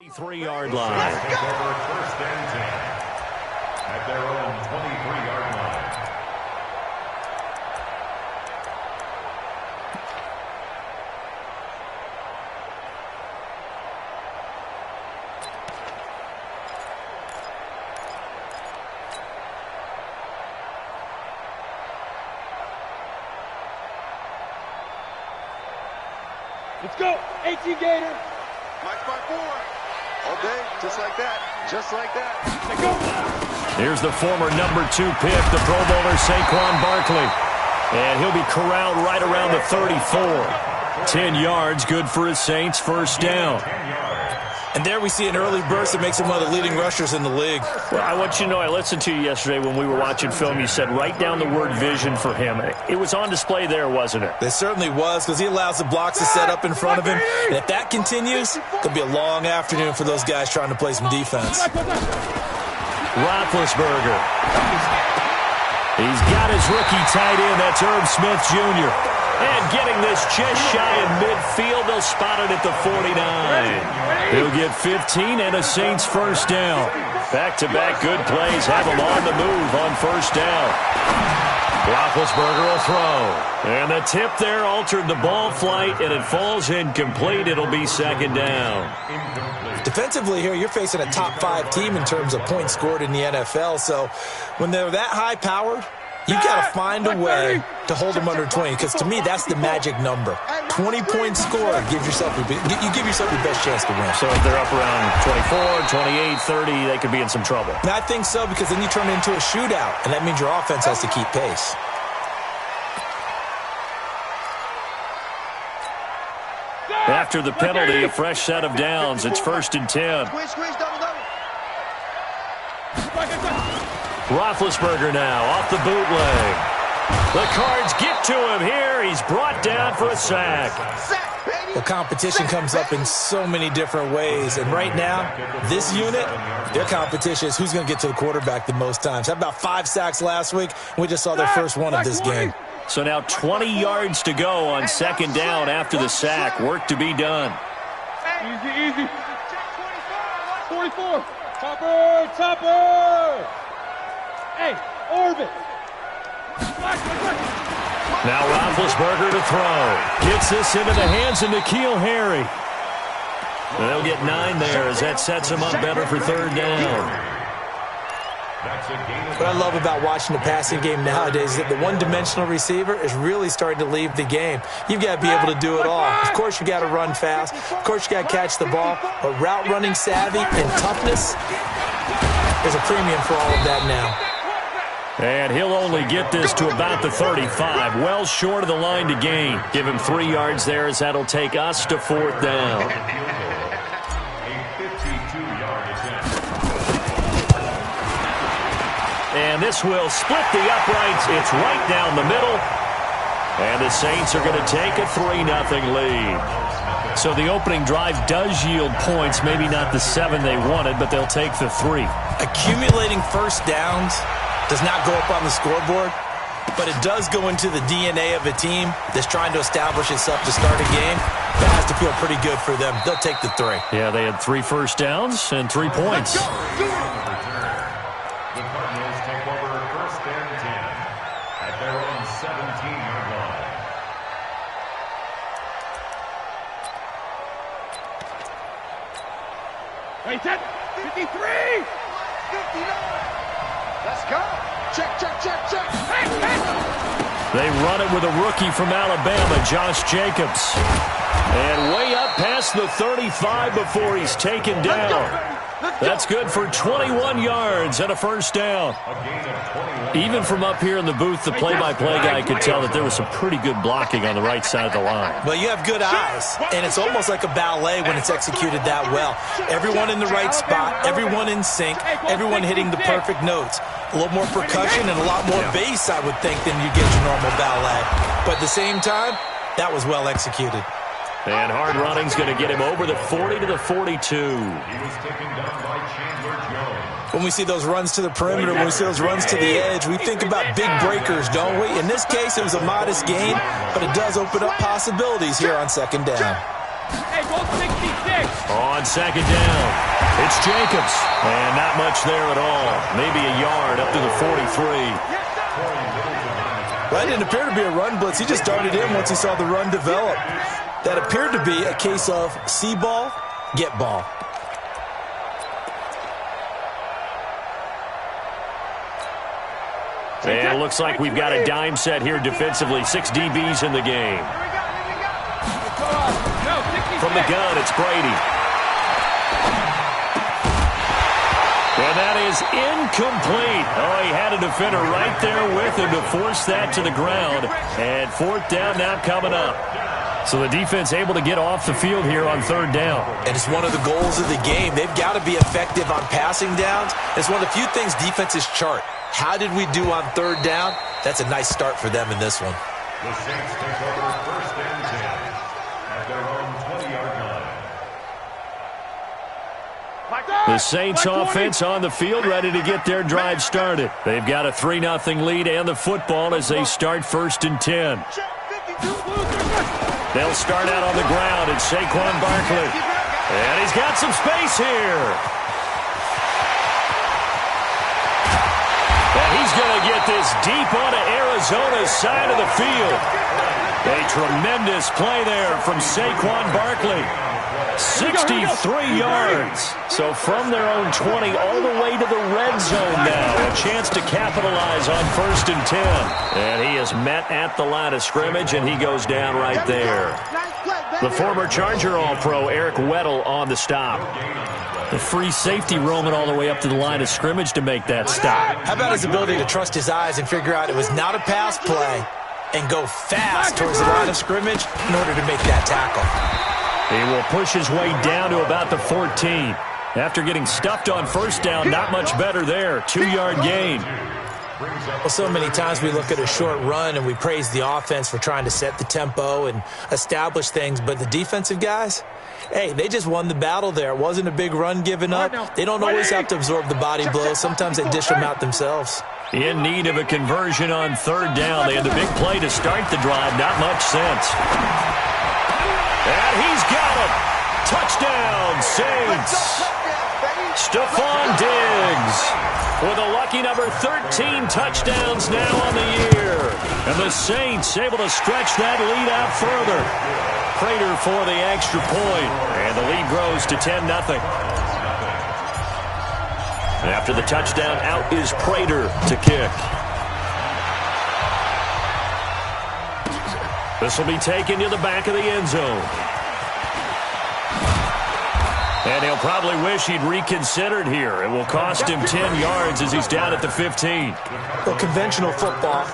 23-yard line. Take over first and 10 at their own 23-yard line. Let's go, 18 Gator. Mike by 4. Okay, just like that. Just like that. Let's go. Here's the former number 2 pick, the Pro Bowler Saquon Barkley. And he'll be corralled right around the 34. 10 yards, good for his Saints, first down. And there we see an early burst that makes him one of the leading rushers in the league. Well, I want you to know, I listened to you yesterday when we were watching film. You said write down the word vision for him. It was on display there, wasn't it? It certainly was, because he allows the blocks to set up in front of him. And if that continues, it'll be a long afternoon for those guys trying to play some defense. Roethlisberger. He's got his rookie tight end. That's Irv Smith Jr. And getting this just shy in midfield. They'll spot it at the 49. He'll get 15 and a Saints first down. Back-to-back good plays have him on the move on first down. Roethlisberger will throw. And the tip there altered the ball flight, and it falls incomplete. It'll be second down. Defensively here, you're facing a top 5 team in terms of points scored in the NFL. So when they're that high-powered, you've got to find a way to hold them under 20, because to me, that's the magic number. 20 points scored, you give yourself your best chance to win. So if they're up around 24, 28, 30, they could be in some trouble. And I think so, because then you turn it into a shootout, and that means your offense has to keep pace. After the penalty, a fresh set of downs. It's first and 10. Roethlisberger now off the bootleg. The Cards get to him here. He's brought down for a sack. The competition comes up in so many different ways. And right now, this unit, their competition is who's going to get to the quarterback the most times. Had about 5 sacks last week. We just saw their first one of this game. So now 20 yards to go on second down after the sack. Work to be done. Easy. 44. Topper. Hey, orbit. Now Roethlisberger to throw. Gets this into the hands of N'Keal Harry. They'll get 9 there as that sets him up better for third down. What I love about watching the passing game nowadays is that the one-dimensional receiver is really starting to leave the game. You've got to be able to do it all. Of course, you got to run fast. Of course, you got to catch the ball. But route running savvy and toughness, there's a premium for all of that now. And he'll only get this to about the 35, well short of the line to gain. Give him 3 yards there as that'll take us to fourth down. And this will split the uprights. It's right down the middle. And the Saints are going to take a 3-0 lead. So the opening drive does yield points, maybe not the 7 they wanted, but they'll take the 3. Accumulating first downs does not go up on the scoreboard, but it does go into the DNA of a team that's trying to establish itself to start a game. That has to feel pretty good for them. They'll take the 3. Yeah, they had 3 first downs and 3 points. The Cardinals take over first and 10 at their own 17-yard line. Wait, 10, 53. 59. Let's go. Check. They run it with a rookie from Alabama, Josh Jacobs. And way up past the 35 before he's taken down. That's good for 21 yards and a first down. Even from up here in the booth, the play-by-play guy could tell that there was some pretty good blocking on the right side of the line. Well, you have good eyes, and it's almost like a ballet when it's executed that well. Everyone in the right spot, everyone in sync, everyone hitting the perfect notes. A little more percussion and a lot more bass, I would think, than you get your normal ballet. But at the same time, that was well executed. And hard running's going to get him over the 40 to the 42. He was taken down by Chandler Jones. When we see those runs to the perimeter, when we see those runs to the edge, we think about big breakers, don't we? In this case, it was a modest gain, but it does open up possibilities here on second down. Hey, go 66. On second down, it's Jacobs. And not much there at all. Maybe a yard up to the 43. That didn't appear to be a run blitz. He just darted in once he saw the run develop. That appeared to be a case of see ball, get ball. And it looks like we've got a dime set here defensively. 6 DBs in the game. From the gun, it's Brady. And that is incomplete. Oh, he had a defender right there with him to force that to the ground. And 4th down now coming up. So the defense able to get off the field here on 3rd down. And it's one of the goals of the game. They've got to be effective on passing downs. It's one of the few things defenses chart. How did we do on 3rd down? That's a nice start for them in this one. The Saints take over 1st and 10 at their own 20-yard line. The Saints offense on the field, ready to get their drive started. They've got a 3-0 lead and the football as they start 1st and 10. They'll start out on the ground. It's Saquon Barkley. And he's got some space here. And he's going to get this deep onto Arizona's side of the field. A tremendous play there from Saquon Barkley. 63 yards. So from their own 20 all the way to the red zone now. A chance to capitalize on 1st and 10. And he is met at the line of scrimmage, and he goes down right there. The former Charger All-Pro Eric Weddle on the stop. The free safety roaming all the way up to the line of scrimmage to make that stop. How about his ability to trust his eyes and figure out it was not a pass play and go fast towards the line of scrimmage in order to make that tackle. He will push his way down to about the 14. After getting stuffed on 1st down, not much better there. 2-yard gain. Well, so many times we look at a short run and we praise the offense for trying to set the tempo and establish things, but the defensive guys, hey, they just won the battle there. It wasn't a big run given up. They don't always have to absorb the body blows. Sometimes they dish them out themselves. In need of a conversion on 3rd down. They had the big play to start the drive. Not much sense. And he's got it. Touchdown, Saints. Stephon Diggs with a lucky number 13 touchdowns now on the year. And the Saints able to stretch that lead out further. Prater for the extra point. And the lead grows to 10-0. After the touchdown, out is Prater to kick. This will be taken to the back of the end zone. And he'll probably wish he'd reconsidered here. It will cost him 10 yards as he's down at the 15. Well, conventional football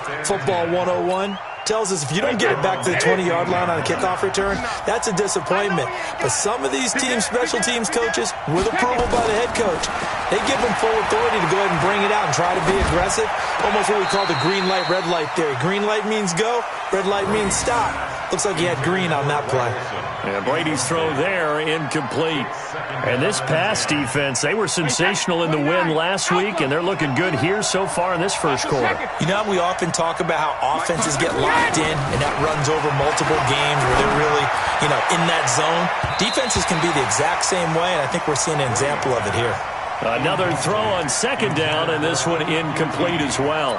101, tells us if you don't get it back to the 20-yard line on a kickoff return, that's a disappointment. But some of these teams, special teams coaches, with approval by the head coach, they give them full authority to go ahead and bring it out and try to be aggressive. Almost what we call the green light, red light theory. Green light means go, red light means stop. Looks like he had green on that play. And Brady's throw there, incomplete. And this pass defense, they were sensational in the win last week, and they're looking good here so far in this first quarter. You know, we often talk about how offenses get locked in, and that runs over multiple games where they're really, in that zone. Defenses can be the exact same way, and I think we're seeing an example of it here. Another throw on 2nd down, and this one incomplete as well.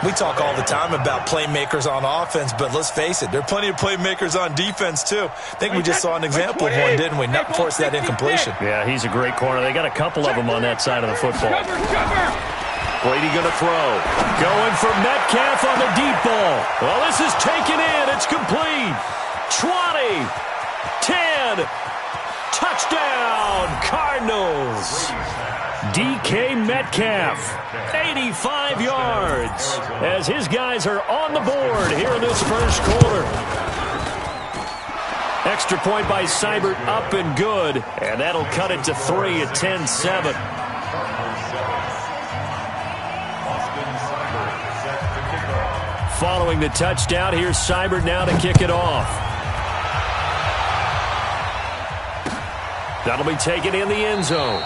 We talk all the time about playmakers on offense, but let's face it, there are plenty of playmakers on defense, too. I think we just saw an example of one, didn't we? Not force that incompletion. Yeah, he's a great corner. They got a couple of them on that side of the football. Brady going to throw. Going for Metcalf on the deep ball. Well, this is taken in. It's complete. 20, 10, touchdown, Cardinals. DK Metcalf, 85 yards, as his guys are on the board here in this first quarter. Extra point by Seibert, up and good, and that'll cut it to 3 at 10-7. Following the touchdown, here's Seibert now to kick it off. That'll be taken in the end zone.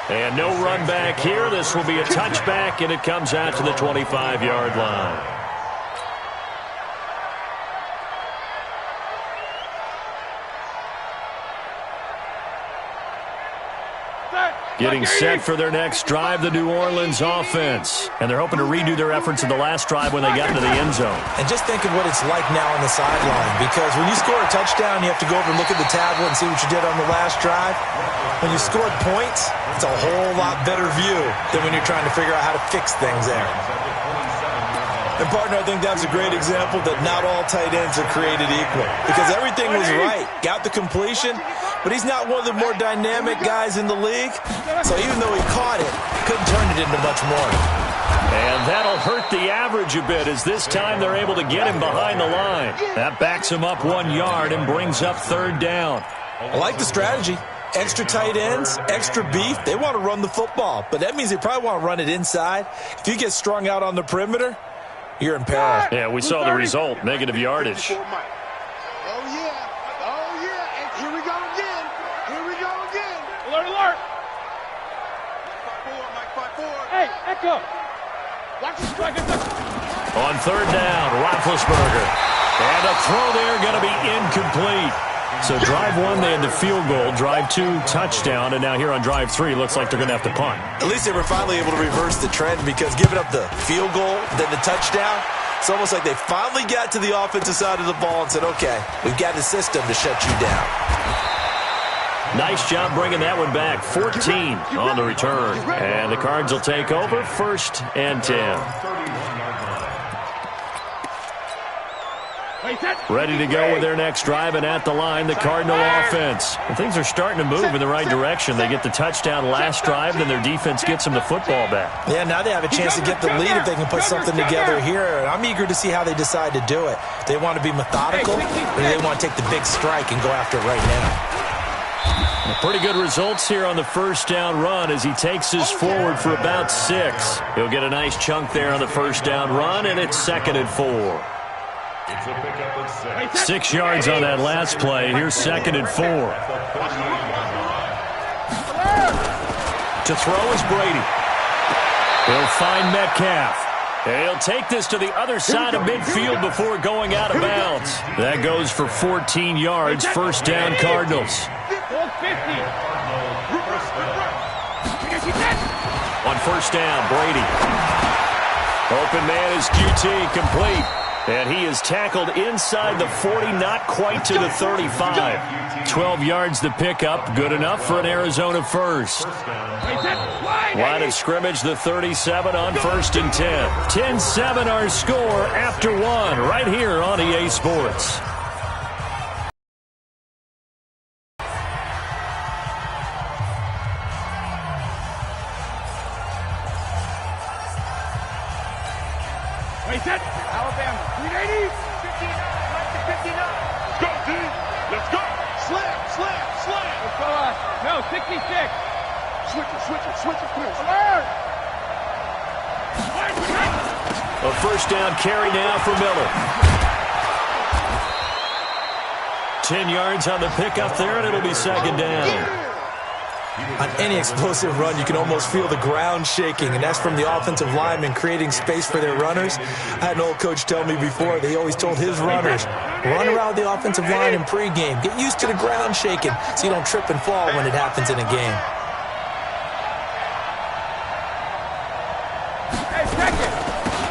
And no run back here. This will be a touchback, and it comes out to the 25-yard line. Getting set for their next drive, the New Orleans offense. And they're hoping to redo their efforts in the last drive when they got into the end zone. And just think of what it's like now on the sideline, because when you score a touchdown, you have to go over and look at the tablet and see what you did on the last drive. When you scored points, it's a whole lot better view than when you're trying to figure out how to fix things there. And, partner, I think that's a great example that not all tight ends are created equal, because everything was right. Got the completion, but he's not one of the more dynamic guys in the league. So even though he caught it, couldn't turn it into much more. And that'll hurt the average a bit, as this time they're able to get him behind the line. That backs him up 1 yard and brings up third down. I like the strategy. Extra tight ends, extra beef. They want to run the football, but that means they probably want to run it inside. If you get strung out on the perimeter, you're in peril. Yeah, we saw the result, negative yardage. Oh, yeah. Oh, yeah. And here we go again. Here we go again. Alert, alert. Mike 5-4. Hey, Echo. Watch the strike. On third down, Roethlisberger. And a throw there going to be incomplete. So drive 1, they had the field goal. Drive 2, touchdown. And now here on drive 3, looks like they're going to have to punt. At least they were finally able to reverse the trend, because giving up the field goal, then the touchdown, it's almost like they finally got to the offensive side of the ball and said, okay, we've got a system to shut you down. Nice job bringing that one back. 14 on the return. And the Cards will take over, 1st and 10. Ready to go with their next drive, and at the line, the Cardinal offense. And things are starting to move in the right direction. They get the touchdown last drive, then their defense gets them the football back. Yeah, now they have a chance to get the lead if they can put something together here. And I'm eager to see how they decide to do it. They want to be methodical, or they want to take the big strike and go after it right now. Pretty good results here on the first down run as he takes us forward for about 6. He'll get a nice chunk there on the first down run, and it's 2nd and 4. It's a pickup of 6. 6 yards on that last play. Here's 2nd and 4. To throw is Brady. He'll find Metcalf. And he'll take this to the other side of midfield before going out of bounds. That goes for 14 yards. First down, Cardinals. On first down, Brady. Open man is QT, complete. And he is tackled inside the 40, not quite to the 35. 12 yards the pickup, good enough for an Arizona first. Line of scrimmage, the 37 on 1st and 10. 10-7 our score after 1, right here on EA Sports. Alabama. 380. 59. Go, D. Let's go. Slam. Let's go. No, 66. Switch it, Chris. Alert. A first down carry now for Miller. 10 yards on the pickup there, and it'll be 2nd down. On any explosive run, you can almost feel the ground shaking, and that's from the offensive linemen creating space for their runners. I had an old coach tell me before, they always told his runners, run around the offensive line in pregame. Get used to the ground shaking so you don't trip and fall when it happens in a game.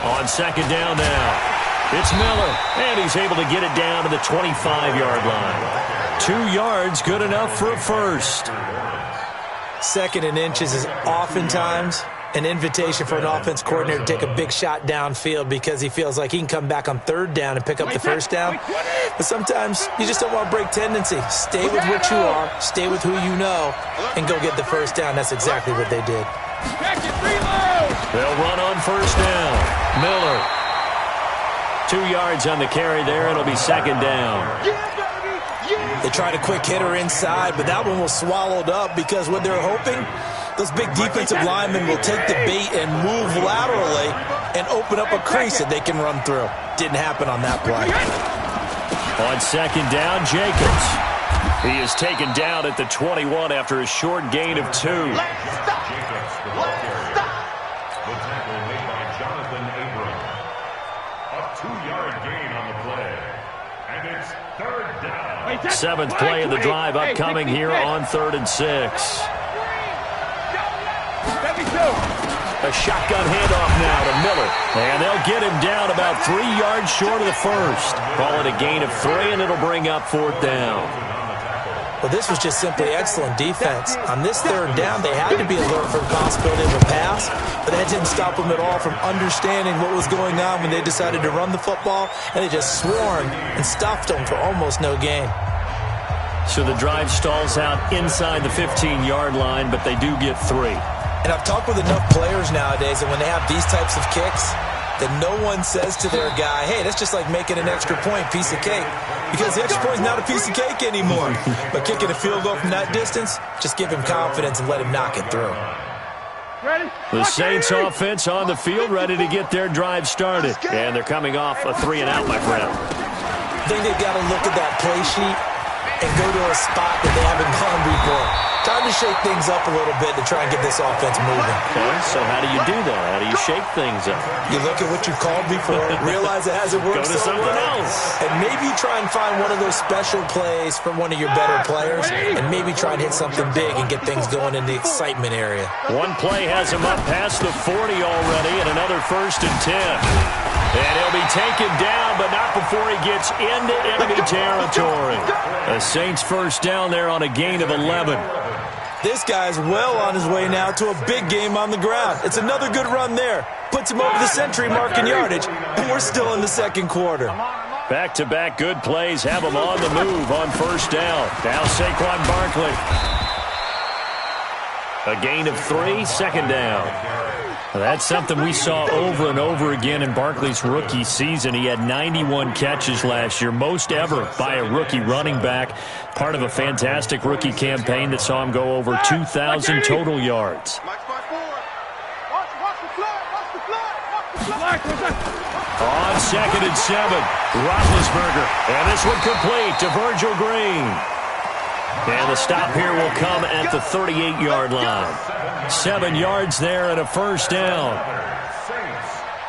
On 2nd down now. It's Miller, and he's able to get it down to the 25-yard line. 2 yards, good enough for a first. 2nd and inches is oftentimes an invitation for an offense coordinator to take a big shot downfield because he feels like he can come back on 3rd down and pick up the first down. But sometimes you just don't want to break tendency. Stay with what you are, stay with who you know, and go get the first down. That's exactly what they did. They'll run on first down. Miller. 2 yards on the carry there. It'll be 2nd down. They tried a quick hitter inside, but that one was swallowed up because what they're hoping, those big defensive linemen will take the bait and move laterally and open up a crease that they can run through. Didn't happen on that play. On 2nd down, Jacobs. He is taken down at the 21 after a short gain of 2. Jacobs, the ball carrier. The tackle made by Jonathan Abram. A 2-yard gain on the play. And it's 3rd down. 7th play of the drive upcoming here on 3rd and 6. A shotgun handoff now to Miller. And they'll get him down about 3 yards short of the first. Call it a gain of 3, and it'll bring up 4th down. Well, this was just simply excellent defense. On this 3rd down, they had to be alert for the possibility of a pass, but that didn't stop them at all from understanding what was going on when they decided to run the football, and they just swarmed and stuffed them for almost no gain. So the drive stalls out inside the 15-yard line, but they do get 3. And I've talked with enough players nowadays that when they have these types of kicks, that no one says to their guy, hey, that's just like making an extra point, piece of cake. Because the extra point is not a piece of cake anymore. But kicking a field goal from that distance, just give him confidence and let him knock it through. The Saints offense on the field, ready to get their drive started. And they're coming off a 3-and-out, my friend. I think they've got to look at that play sheet and go to a spot that they haven't gone before. Time to shake things up a little bit to try and get this offense moving. Okay, so how do you do that? How do you shake things up? You look at what you've called before, realize it hasn't worked Go to so something well, else. and maybe try and find one of those special plays from one of your better players, and maybe try and hit something big and get things going in the excitement area. One play has him up past the 40 already, and another 1st and 10. And he'll be taken down, but not before he gets into enemy territory. The Saints 1st down there on a gain of 11. This guy's well on his way now to a big game on the ground. It's another good run there. Puts him over the century mark in yardage, and we're still in the 2nd quarter. Back-to-back good plays have him on the move on 1st down. Now Saquon Barkley. A gain of 3, 2nd down. That's something we saw over and over again in Barkley's rookie season. He had 91 catches last year, most ever by a rookie running back. Part of a fantastic rookie campaign that saw him go over 2,000 total yards. On 2nd and 7, Roethlisberger. And this one complete to Virgil Green. And the stop here will come at the 38-yard line. 7 yards there and a 1st down.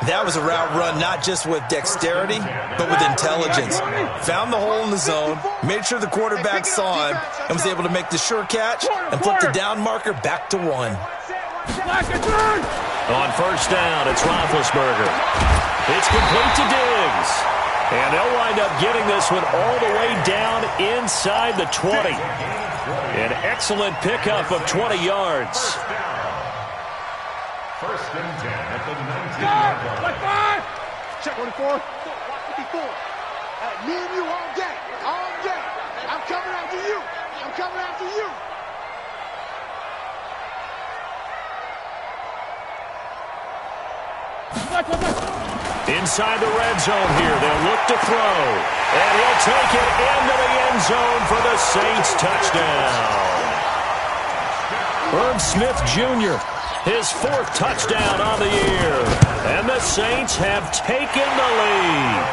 That was a route run not just with dexterity, but with intelligence. Found the hole in the zone, made sure the quarterback saw him, and was able to make the sure catch and flip the down marker back to 1. On 1st down, it's Roethlisberger. It's complete to Diggs. And they'll wind up getting this one all the way down inside the 20. An excellent pickup of 20 yards. 1st and 10 at the 19-yard line. Check 24. Watch 54. Me and you all day. All day. I'm coming after you. I'm coming after you. Inside the red zone here, they'll look to throw. And he'll take it into the end zone for the Saints touchdown. Irv Smith Jr., his 4th touchdown on the year. And the Saints have taken the lead.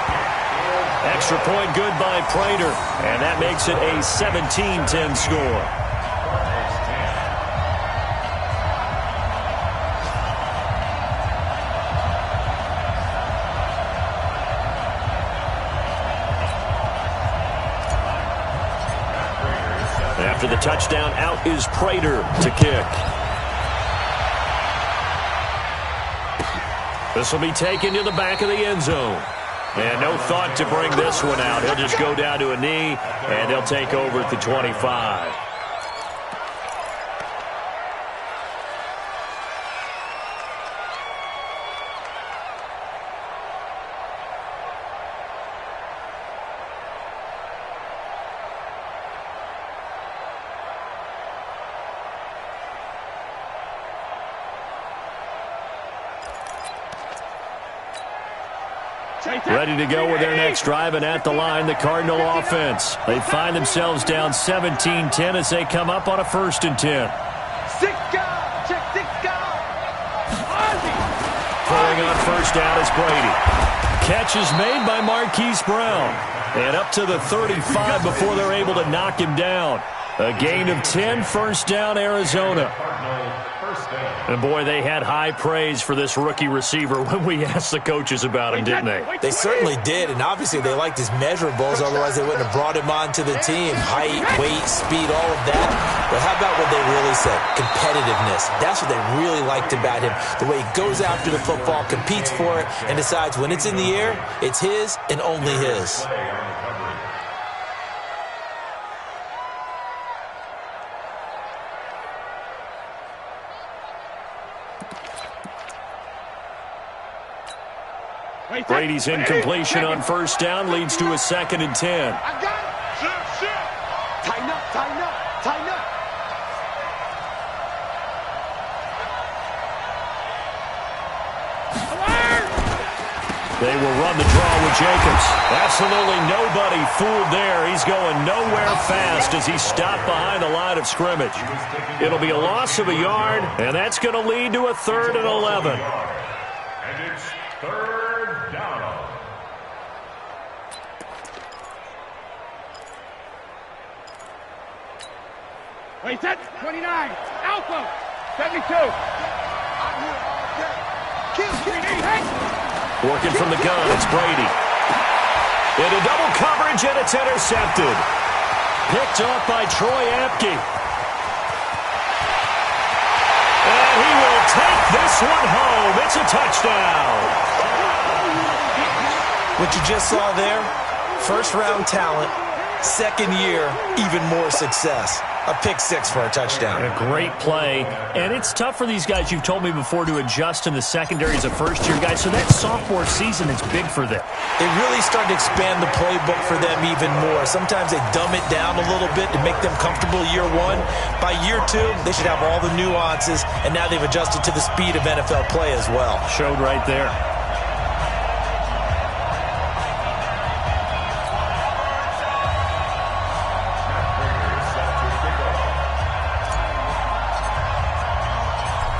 Extra point good by Prater. And that makes it a 17-10 score. After the touchdown, out is Prater to kick. This will be taken to the back of the end zone. And no thought to bring this one out. He'll just go down to a knee, and they'll take over at the 25. Ready to go with their next drive, and at the line, the Cardinal offense. They find themselves down 17-10 as they come up on a 1st and 10. 6 guys. Check 6 guys. Pulling on 1st down is Brady. Catch is made by Marquise Brown. And up to the 35 before they're able to knock him down. A gain of 10, 1st down, Arizona. Cardinal 1st And boy, they had high praise for this rookie receiver when we asked the coaches about him, didn't they? They certainly did, and obviously they liked his measurables, otherwise they wouldn't have brought him onto the team. Height, weight, speed, all of that. But how about what they really said? Competitiveness. That's what they really liked about him. The way he goes after the football, competes for it, and decides when it's in the air, it's his and only his. Brady's incompletion on first down leads to a 2nd and 10. I got it. Shift. Tighten up, tighten up, tighten up. They will run the draw with Jacobs. Absolutely nobody fooled there. He's going nowhere fast as he stopped behind the line of scrimmage. It'll be a loss of a yard, and that's going to lead to a 3rd and 11. And it's 3rd down. Wait, set. 29. Alpha. 72. I'm here all day. Kill. Working from the gun, it's Brady. Into double coverage, and it's intercepted. Picked off by Troy Apke. And he will take this one home. It's a touchdown. What you just saw there, first-round talent, second year, even more success. A pick six for a touchdown. A great play. And it's tough for these guys, you've told me before, to adjust in the secondary as a first-year guy. So that sophomore season is big for them. They really start to expand the playbook for them even more. Sometimes they dumb it down a little bit to make them comfortable year one. By year two, they should have all the nuances, and now they've adjusted to the speed of NFL play as well. Showed right there.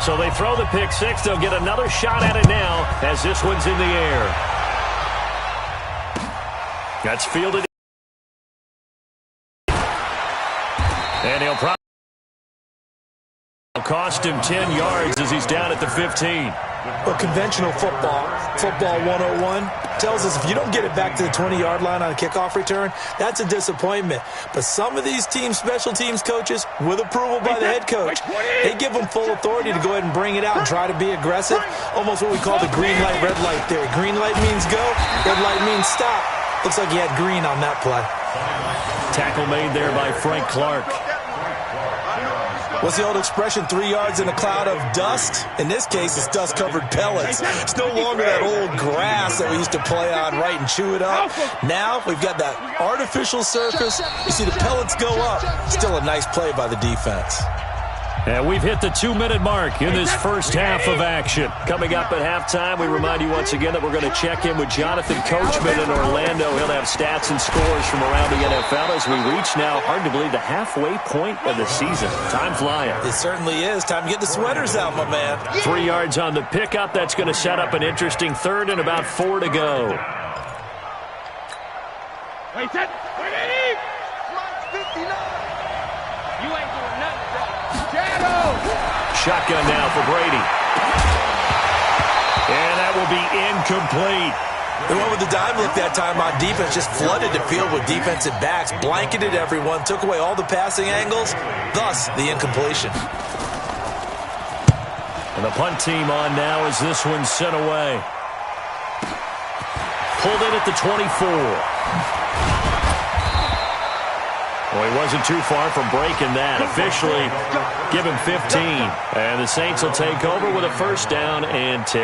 So they throw the pick six. They'll get another shot at it now as this one's in the air. That's fielded. And he'll probably cost him 10 yards as he's down at the 15. Well, conventional football 101, tells us if you don't get it back to the 20-yard line on a kickoff return, that's a disappointment. But some of these teams, special teams coaches, with approval by the head coach, they give them full authority to go ahead and bring it out and try to be aggressive. Almost what we call the green light, red light theory. Green light means go, red light means stop. Looks like he had green on that play. Tackle made there by Frank Clark. What's the old expression, 3 yards in a cloud of dust? In this case, it's dust-covered pellets. It's no longer that old grass that we used to play on, right, and chew it up. Now we've got that artificial surface. You see the pellets go up. Still a nice play by the defense. And we've hit the 2-minute mark in this first half of action. Coming up at halftime, we remind you once again that we're going to check in with Jonathan Coachman in Orlando. He'll have stats and scores from around the NFL as we reach now, hard to believe, the halfway point of the season. Time flying. It certainly is. Time to get the sweaters out, my man. 3 yards on the pickup. That's going to set up an interesting third and about 4 to go. Wait, set. Wait, Flight 59. you ain't doing nothing, bro. Shadow. Shotgun now for Brady. And that will be incomplete. They went with the dime look that time on defense, just flooded the field with defensive backs, blanketed everyone, took away all the passing angles, thus the incompletion. And the punt team on now as this one's sent away. Pulled in at the 24. Well, he wasn't too far from breaking that. Officially, give him 15. And the Saints will take over with a first down and 10.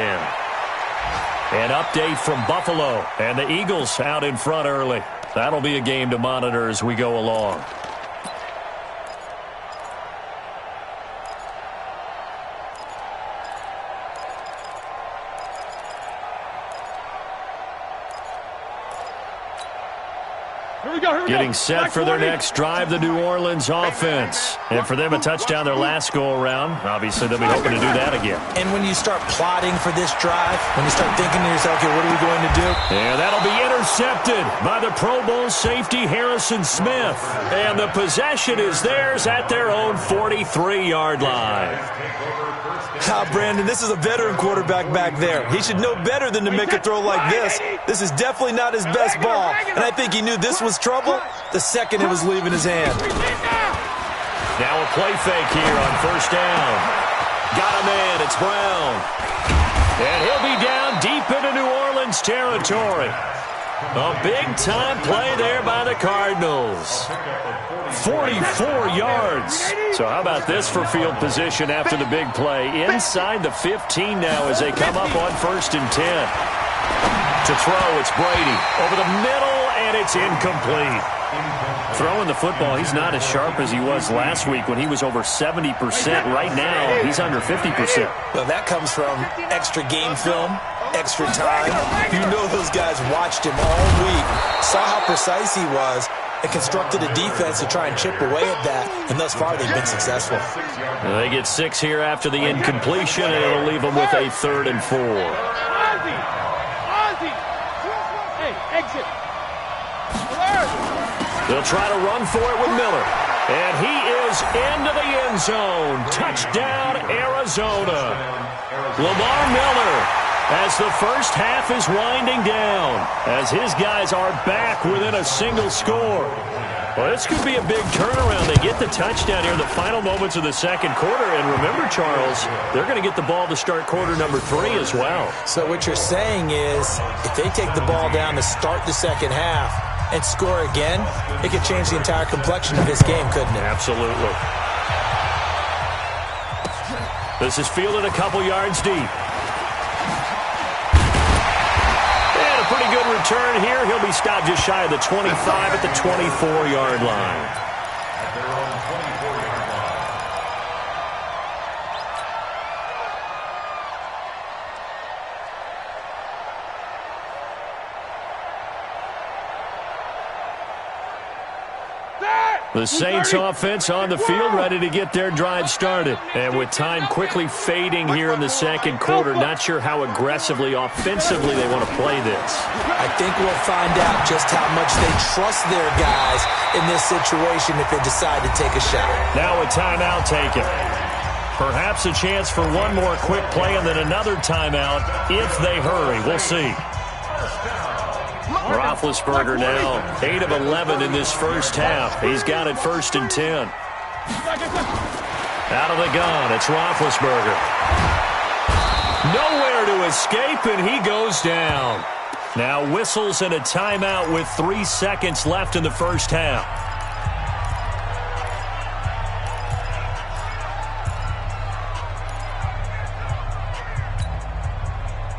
An update from Buffalo. And the Eagles out in front early. That'll be a game to monitor as we go along. Here we go. Getting set for their next drive, the New Orleans offense. And for them, a touchdown their last go-around. Obviously, they'll be hoping to do that again. And when you start plotting for this drive, when you start thinking to yourself, okay, what are we going to do? And that'll be intercepted by the Pro Bowl safety Harrison Smith. And the possession is theirs at their own 43-yard line. Brandon, this is a veteran quarterback back there. He should know better than to make a throw like this. This is definitely not his best ball, and I think he knew this was trouble the second it was leaving his hand. Now a play fake here on first down. Got a man, it's Brown. And he'll be down deep into New Orleans territory. A big-time play there by the Cardinals. 44 yards. So how about this for field position after the big play? Inside the 15 now as they come up on 1st and 10. To throw, it's Brady. Over the middle, and it's incomplete. Throwing the football, he's not as sharp as he was last week when he was over 70%. Right now, he's under 50%. Well, that comes from extra game film, extra time. You know those guys watched him all week, saw how precise he was, and constructed a defense to try and chip away at that, and thus far they've been successful. They get 6 here after the incompletion, and it'll leave them with a 3rd and 4. Hey, exit. They'll try to run for it with Miller. And he is into the end zone. Touchdown, Arizona. Lamar Miller, as the first half is winding down, as his guys are back within a single score. Well, this could be a big turnaround. They get the touchdown here in the final moments of the second quarter. And remember, Charles, they're going to get the ball to start quarter number 3 as well. So what you're saying is, if they take the ball down to start the second half and score again, it could change the entire complexion of this game, couldn't it? Absolutely. This is fielded a couple yards deep. And a pretty good return here. He'll be stopped just shy of the 25 at the 24-yard line. At their own 24-yard line. The Saints offense on the field, ready to get their drive started. And with time quickly fading here in the second quarter, not sure how aggressively, offensively they want to play this. I think we'll find out just how much they trust their guys in this situation if they decide to take a shot. Now a timeout taken. Perhaps a chance for one more quick play and then another timeout if they hurry. We'll see. Roethlisberger now 8 of 11 in this first half. He's got it 1st and 10. Out of the gun, it's Roethlisberger. Nowhere to escape, and he goes down. Now whistles and a timeout with 3 seconds left in the first half.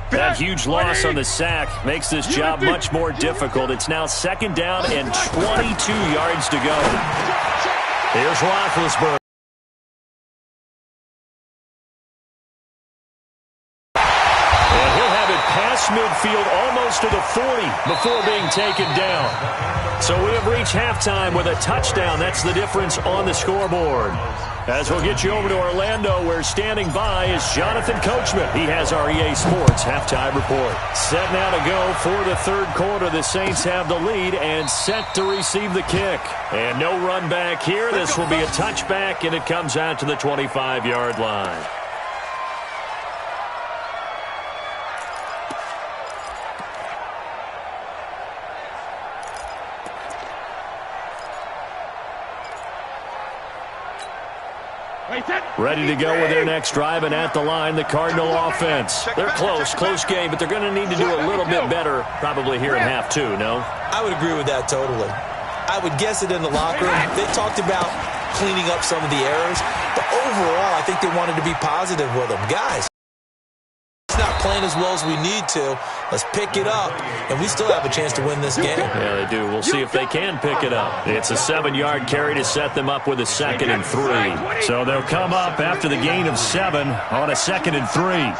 That huge loss on the sack makes this job much more difficult. It's now 2nd down and 22 yards to go. Here's Roethlisberger. And he'll have it past midfield almost to the 40 before being taken down. So we have reached halftime with a touchdown. That's the difference on the scoreboard. As we'll get you over to Orlando, where standing by is Jonathan Coachman. He has our EA Sports halftime report. Set now to go for the 3rd quarter. The Saints have the lead and set to receive the kick. And no run back here. This will be a touchback, and it comes out to the 25-yard line. Ready to go with their next drive, and at the line, the Cardinal offense. They're close game, but they're going to need to do a little bit better probably here in half 2, no? I would agree with that totally. I would guess it in the locker room. They talked about cleaning up some of the errors, but overall, I think they wanted to be positive with them. Guys, it's not playing as well as we need to. Let's pick it up, and we still have a chance to win this game. Yeah, they do. We'll see if they can pick it up. It's a 7-yard carry to set them up with a 2nd and 3. So they'll come up after the gain of 7 on a 2nd and 3.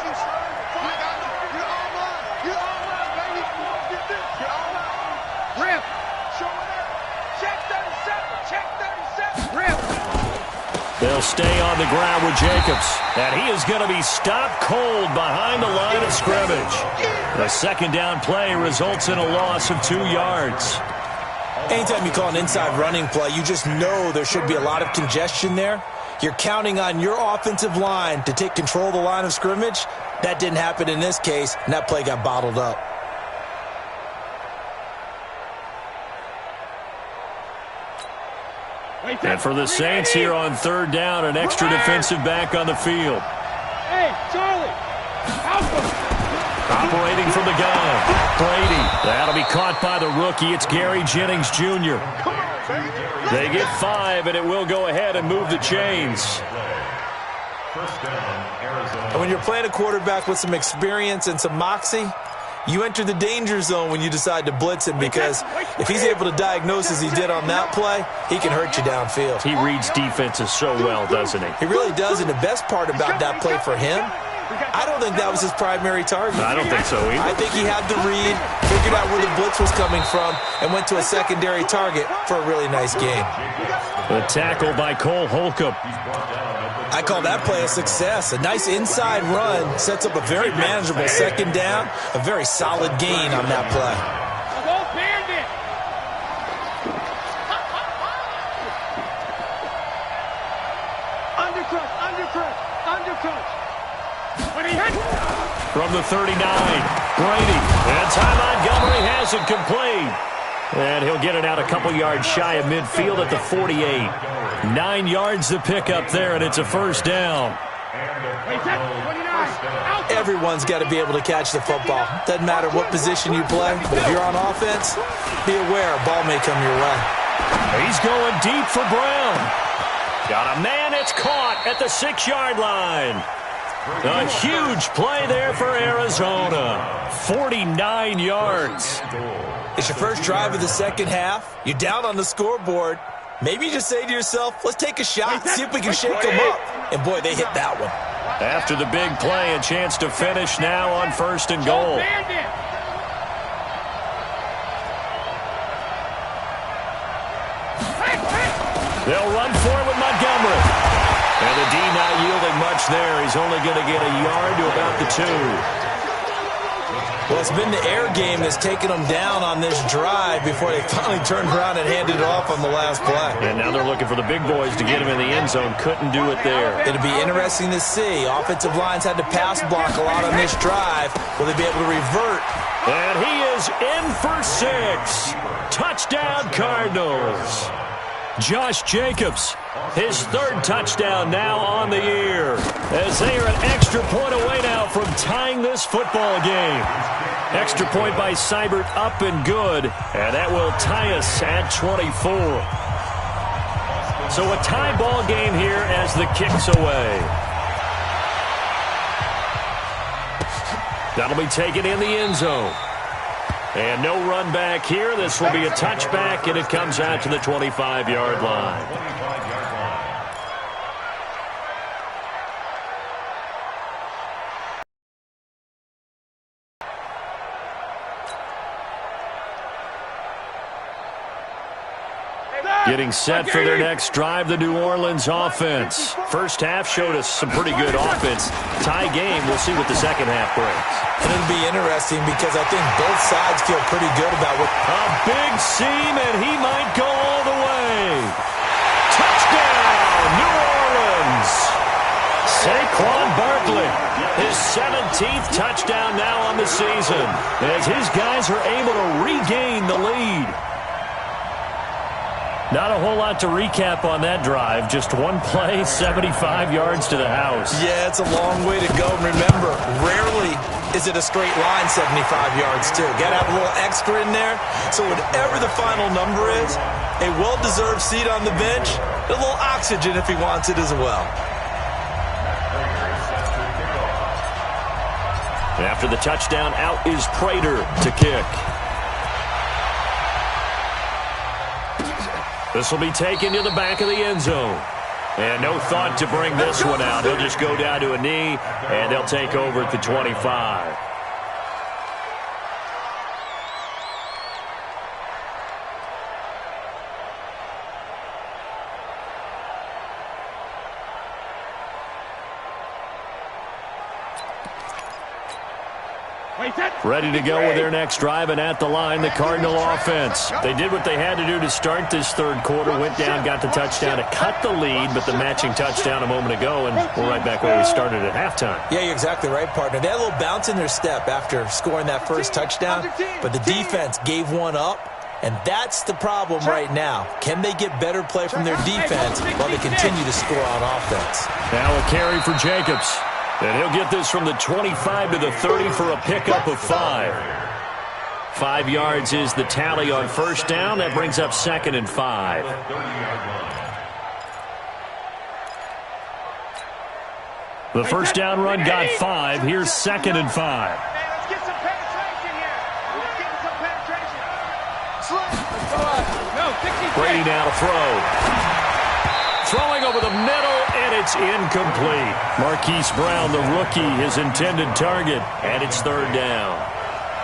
They'll stay on the ground with Jacobs. And he is going to be stopped cold behind the line of scrimmage. The second down play results in a loss of 2 yards. Anytime you call an inside running play, you just know there should be a lot of congestion there. You're counting on your offensive line to take control of the line of scrimmage. That didn't happen in this case, and that play got bottled up. And for the Saints here on third down, an extra defensive back on the field. Hey, Charlie. Operating from the gun, Brady. That'll be caught by the rookie. It's Gary Jennings Jr. They get 5, and it will go ahead and move the chains. And when you're playing a quarterback with some experience and some moxie, you enter the danger zone when you decide to blitz him, because if he's able to diagnose as he did on that play, he can hurt you downfield. He reads defenses so well, doesn't he? He really does, and the best part about that play for him, I don't think that was his primary target. I don't think so either. I think he had the read, figured out where the blitz was coming from, and went to a secondary target for a really nice game. The tackle by Cole Holcomb. I call that play a success. A nice inside run sets up a very manageable second down, a very solid gain on that play. Go Bandit. Undercut. From the 39, Brady. And Ty Montgomery has it complete. And he'll get it out a couple yards shy of midfield at the 48. 9 yards to pick up there, and it's a first down. Everyone's got to be able to catch the football. Doesn't matter what position you play, but if you're on offense, be aware a ball may come your way. He's going deep for Brown. Got a man, it's caught at the 6-yard line. A huge play there for Arizona. 49 yards. It's your first drive of the second half. You're down on the scoreboard. Maybe you just say to yourself, let's take a shot, see if we can shake them up. And, boy, they hit that one. After the big play, a chance to finish now on 1st and goal. They'll run for it with Montgomery. And the D not yielding much there. He's only going to get a yard to about the 2. Well, it's been the air game that's taken them down on this drive before they finally turned around and handed it off on the last play. And now they're looking for the big boys to get him in the end zone. Couldn't do it there. It'll be interesting to see. Offensive lines had to pass block a lot on this drive. Will they be able to revert? And he is in for 6. Touchdown, Cardinals. Josh Jacobs, his 3rd touchdown now on the year, as they are an extra point away now from tying this football game. Extra point by Seibert up and good, and that will tie us at 24. So a tie ball game here as the kick's away. That'll be taken in the end zone. And no run back here. This will be a touchback, and it comes out to the 25-yard line. Getting set for their next drive, the New Orleans offense. First half showed us some pretty good offense. Tie game, we'll see what the second half brings. And it'll be interesting because I think both sides feel pretty good about what... A big seam, and he might go all the way. Touchdown, New Orleans. Saquon Barkley, his 17th touchdown now on the season, as his guys are able to regain the lead. Not a whole lot to recap on that drive. Just one play, 75 yards to the house. Yeah, it's a long way to go. Remember, rarely is it a straight line 75 yards, too. Got to have a little extra in there. So whatever the final number is, a well-deserved seat on the bench, a little oxygen if he wants it as well. After the touchdown, out is Prater to kick. This will be taken to the back of the end zone. And no thought to bring this one out. He'll just go down to a knee, and they'll take over at the 25. Ready to go with their next drive, and at the line, the Cardinal offense. They did what they had to do to start this third quarter, went down, got the touchdown to cut the lead, but the matching touchdown a moment ago, and we're right back where we started at halftime. Yeah, you're exactly right, partner. They had a little bounce in their step after scoring that first touchdown, but the defense gave one up, and that's the problem right now. Can they get better play from their defense while they continue to score on offense? Now a carry for Jacobs. And he'll get this from the 25 to the 30 for a pickup of 5. 5 yards is the tally on first down. That brings up 2nd and 5. The first down run got 5. Here's 2nd and 5. Let's get some penetration here. Let's get some penetration. Brady now to throw. Throwing over the middle, and it's incomplete. Marquise Brown, the rookie, his intended target, and it's 3rd down.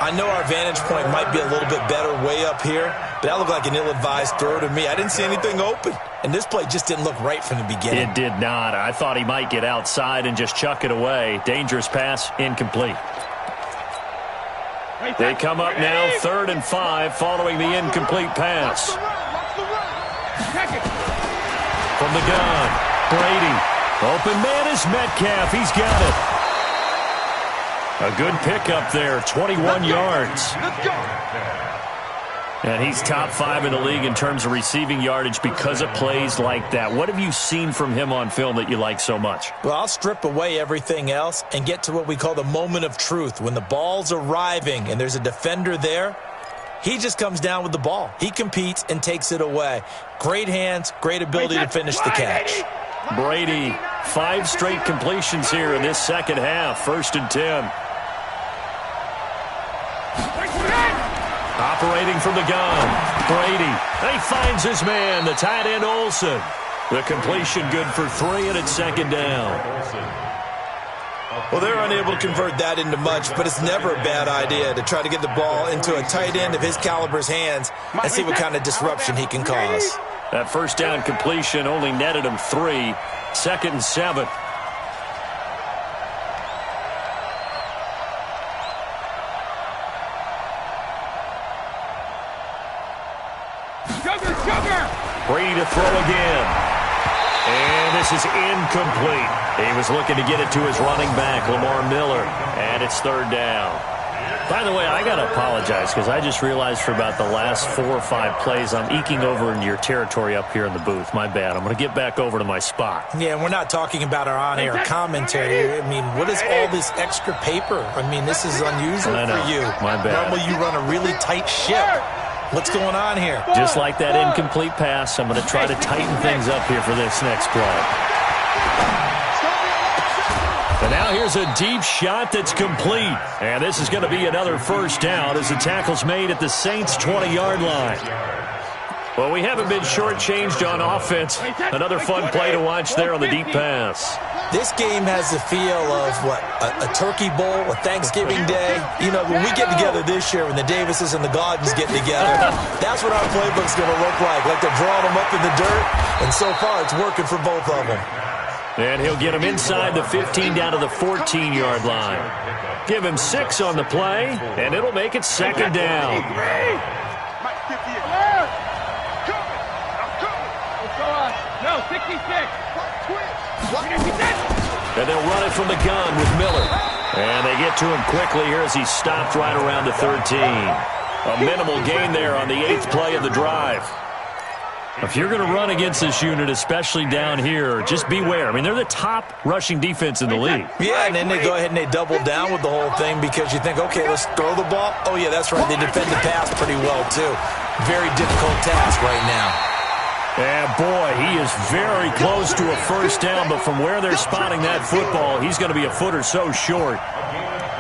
I know our vantage point might be a little bit better way up here, but that looked like an ill-advised throw to me. I didn't see anything open, and this play just didn't look right from the beginning. It did not. I thought he might get outside and just chuck it away. Dangerous pass, incomplete. They come up now, 3rd and 5, following the incomplete pass. From the gun, Brady. Open man is Metcalf. He's got it. A good pickup there, 21 yards. And he's top 5 in the league in terms of receiving yardage because of plays like that. What have you seen from him on film that you like so much? Well, I'll strip away everything else and get to what we call the moment of truth. When the ball's arriving and there's a defender there, he just comes down with the ball. He competes and takes it away. Great hands, great ability to finish the catch. Brady, 5 straight completions here in this second half. 1st and 10. Operating from the gun, Brady. He finds his man, the tight end Olsen. The completion good for 3, and it's 2nd down. Well, they're unable to convert that into much, but it's never a bad idea to try to get the ball into a tight end of his caliber's hands and see what kind of disruption he can cause. That first down completion only netted him 3. 2nd and 7. Brady to throw again. And this is incomplete. He was looking to get it to his running back, Lamar Miller. And it's 3rd down. By the way, I got to apologize because I just realized for about the last 4 or 5 plays, I'm eking over into your territory up here in the booth. My bad. I'm going to get back over to my spot. Yeah, and we're not talking about our on-air commentary. I mean, what is all this extra paper? I mean, this is unusual for you. My bad. Normally you run a really tight ship. What's going on here? Just like that incomplete pass, I'm going to try to tighten things up here for this next play. And now here's a deep shot that's complete. And this is going to be another first down as the tackle's made at the Saints' 20-yard line. Well, we haven't been shortchanged on offense. Another fun play to watch there on the deep pass. This game has the feel of, what, a turkey bowl, a Thanksgiving day. You know, when we get together this year, when the Davises and the Gaudens get together, that's what our playbook's going to look like they're drawing them up in the dirt, and so far it's working for both of them. And he'll get him inside the 15 down to the 14-yard line. Give him 6 on the play, and it'll make it 2nd down. No, 66. And they'll run it from the gun with Miller. And they get to him quickly here as he stopped right around the 13. A minimal gain there on the 8th play of the drive. If you're going to run against this unit, especially down here, just beware. I mean, they're the top rushing defense in the league. Yeah, and then they go ahead and they double down with the whole thing because you think, okay, let's throw the ball. Oh, yeah, that's right. They defend the pass pretty well, too. Very difficult task right now. And, boy, he is very close to a first down, but from where they're spotting that football, he's going to be a foot or so short.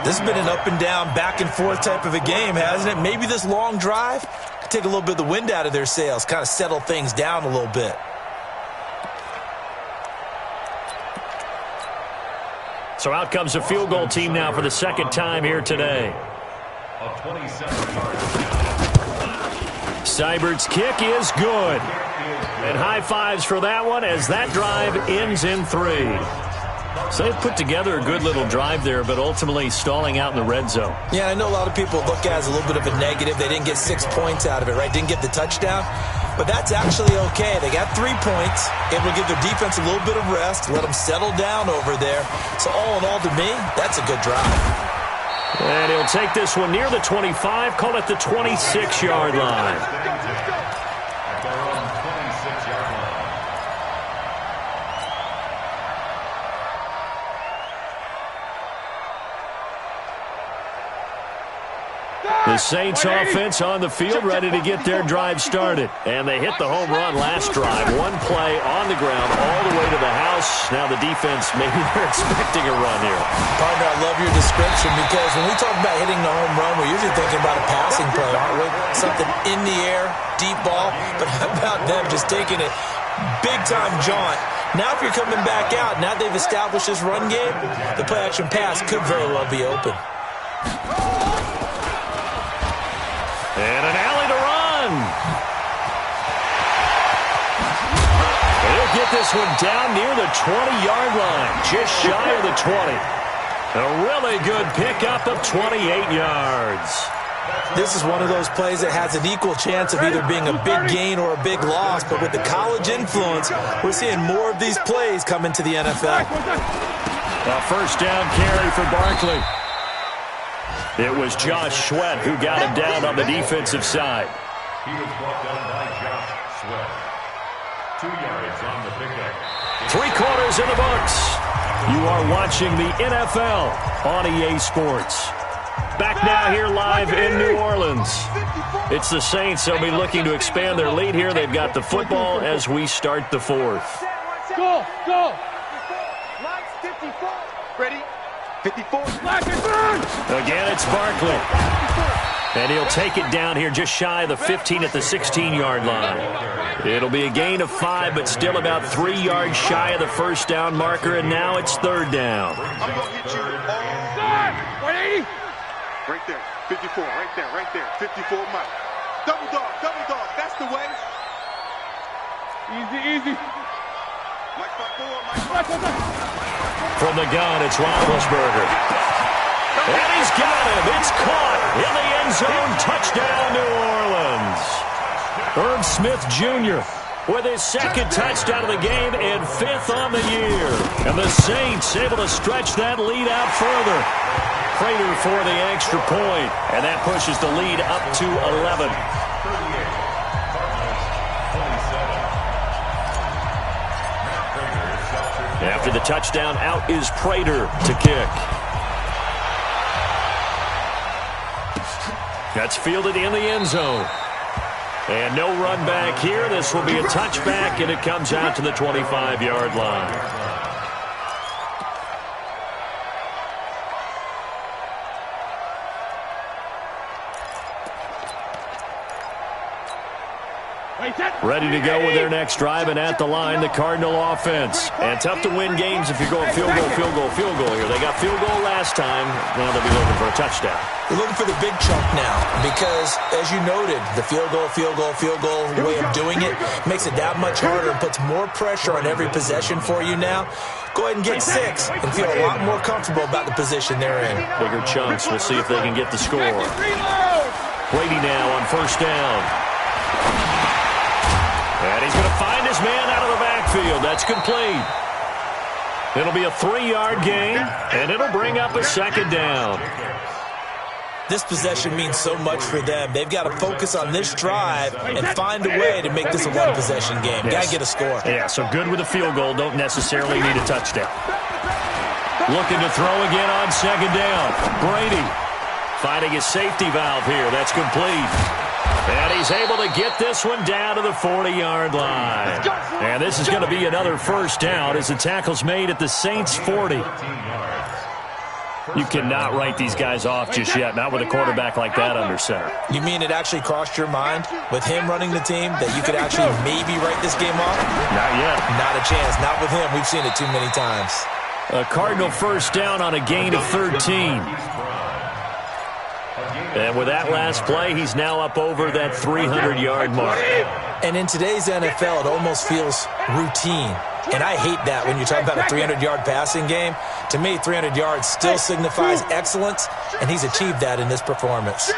This has been an up-and-down, back-and-forth type of a game, hasn't it? Maybe this long drive could take a little bit of the wind out of their sails, kind of settle things down a little bit. So out comes a field goal team now for the 2nd time here today. Seibert's kick is good. And high fives for that one as that drive ends in 3. So they've put together a good little drive there, but ultimately stalling out in the red zone. Yeah, I know a lot of people look at it as a little bit of a negative. They didn't get 6 points out of it, right? Didn't get the touchdown. But that's actually okay. They got 3 points. Able to give their defense a little bit of rest, let them settle down over there. So all in all, to me, that's a good drive. And he'll take this one near the 25, call it the 26-yard line. At their own 26-yard line. The Saints offense on the field, ready to get their drive started. And they hit the home run last drive. One play on the ground all the way to the house. Now the defense, maybe they're expecting a run here. Partner, I love your description because when we talk about hitting the home run, we're usually thinking about a passing play, aren't we? Something in the air, deep ball. But how about them just taking it big-time jaunt? Now if you're coming back out, now they've established this run game, the play-action pass could very well be open. And an alley to run. He'll get this one down near the 20-yard line, just shy of the 20. A really good pickup of 28 yards. This is one of those plays that has an equal chance of either being a big gain or a big loss, but with the college influence, we're seeing more of these plays come into the NFL. A first down carry for Barkley. It was Josh Sweat who got him down on the defensive side. He was brought down by Josh Sweat. 2 yards on the pickup. 3 quarters in the books. You are watching the NFL on EA Sports. Back now here live in New Orleans. It's the Saints. They'll be looking to expand their lead here. They've got the football as we start the 4th. Go, go. Mike's 54. Ready? 54. Again, it's Barkley. And he'll take it down here just shy of the 15 at the 16-yard line. It'll be a gain of 5, but still about 3 yards shy of the first down marker, and now it's 3rd down. I'm going to hit you all. 180. Right there. 54. Right there. 54, Mike. Double dog. That's the way. Easy. Mike's my boy. From the gun, it's Roethlisberger. And he's got him. It's caught in the end zone. Touchdown, New Orleans. Herb Smith Jr. with his 2nd touchdown of the game and 5th on the year. And the Saints able to stretch that lead out further. Prater for the extra point, and that pushes the lead up to 11. After the touchdown, out is Prater to kick. That's fielded in the end zone. And no run back here. This will be a touchback, and it comes out to the 25-yard line. Ready to go with their next drive, and at the line, the Cardinal offense. And tough to win games if you're going field goal here. They got field goal last time. Now they'll be looking for a touchdown. They're looking for the big chunk now because, as you noted, the field goal way of doing it makes it that much harder and puts more pressure on every possession for you now. Go ahead and get 6 and feel a lot more comfortable about the position they're in. Bigger chunks. We'll see if they can get the score. Brady now on first down. And he's going to find his man out of the backfield. That's complete. It'll be a 3-yard gain, and it'll bring up a 2nd down. This possession means so much for them. They've got to focus on this drive and find a way to make this a one-possession game. Got to get a score. Yeah, so good with a field goal. Don't necessarily need a touchdown. Looking to throw again on 2nd down. Brady finding his safety valve here. That's complete. And he's able to get this one down to the 40-yard line. And this is going to be another first down as the tackle's made at the Saints' 40. You cannot write these guys off just yet, not with a quarterback like that under center. You mean it actually crossed your mind with him running the team that you could actually maybe write this game off? Not yet. Not a chance. Not with him. We've seen it too many times. A Cardinal first down on a gain of 13. And with that last play, he's now up over that 300-yard mark. And in today's NFL, it almost feels routine. And I hate that when you're talking about a 300-yard passing game. To me, 300 yards still signifies excellence, and he's achieved that in this performance.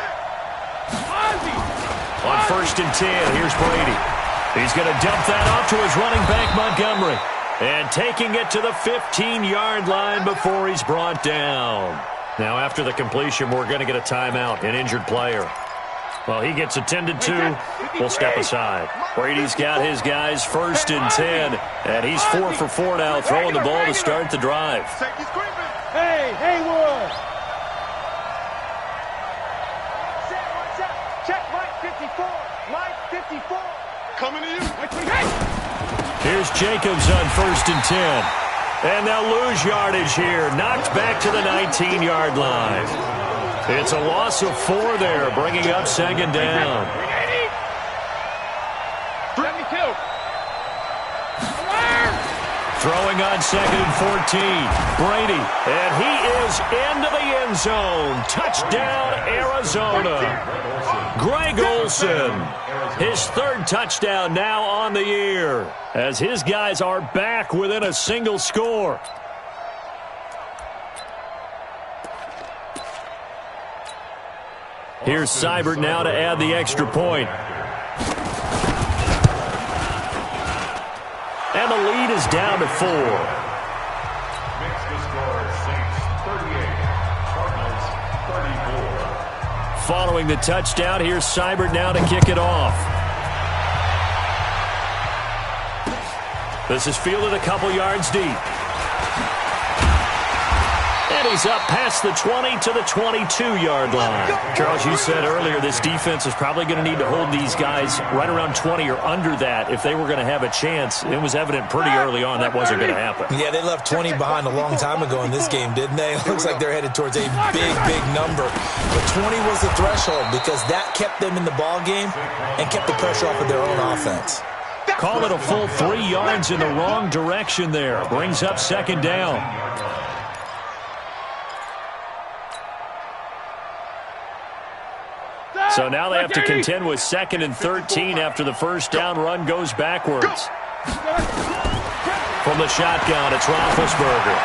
On 1st and 10, here's Brady. He's going to dump that off to his running back, Montgomery. And taking it to the 15-yard line before he's brought down. Now, after the completion, we're going to get a timeout, an injured player. Well, he gets attended to. We'll step aside. Brady's got his guys 1st and 10. And he's 4 for 4 now, throwing the ball to start the drive. Hey, Haywood. Check Mike 54. Mike 54. Coming to you. Here's Jacobs on 1st and 10. And they'll lose yardage here. Knocked back to the 19-yard line. It's a loss of 4 there, bringing up 2nd down. 72. Throwing on 2nd and 14. Brady, and he is into the end zone. Touchdown, Arizona. Greg Olsen, his 3rd touchdown now on the year, as his guys are back within a single score. Here's Seibert now to add the extra point. And the lead is down to 4. Makes the score Saints 38, Cardinals 34. Following the touchdown, here's Seibert now to kick it off. This is fielded a couple yards deep. And he's up past the 20 to the 22-yard line. Charles, you said earlier this defense is probably going to need to hold these guys right around 20 or under that if they were going to have a chance. It was evident pretty early on that wasn't going to happen. Yeah, they left 20 behind a long time ago in this game, didn't they? It looks like they're headed towards a big, big number. But 20 was the threshold because that kept them in the ball game and kept the pressure off of their own offense. Call it a full 3 yards in the wrong direction there. Brings up 2nd down. So now they have to contend with 2nd and 13 after the 1st down run goes backwards. From the shotgun, it's Roethlisberger.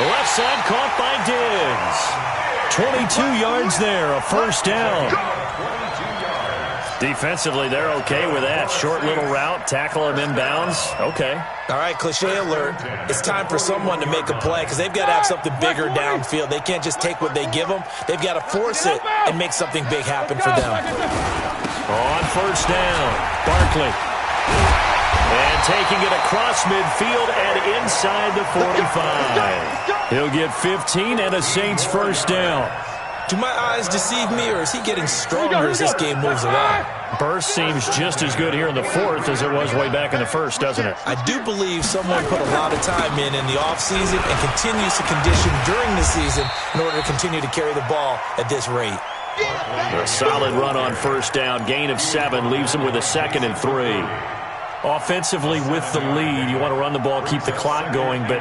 Left side caught by Diggs. 22 yards there, a 1st down. Defensively, they're okay with that. Short little route, tackle him inbounds. Okay. All right, cliche alert. It's time for someone to make a play because they've got to have something bigger downfield. They can't just take what they give them. They've got to force it and make something big happen for them. On 1st down, Barkley. And taking it across midfield and inside the 45. He'll get 15 and a Saints 1st down. Do my eyes deceive me, or is he getting stronger as this game moves along? Burst seems just as good here in the 4th as it was way back in the 1st, doesn't it? I do believe someone put a lot of time in the offseason and continues to condition during the season in order to continue to carry the ball at this rate. A solid run on 1st down. Gain of 7 leaves him with a 2nd and 3. Offensively with the lead, you want to run the ball, keep the clock going, but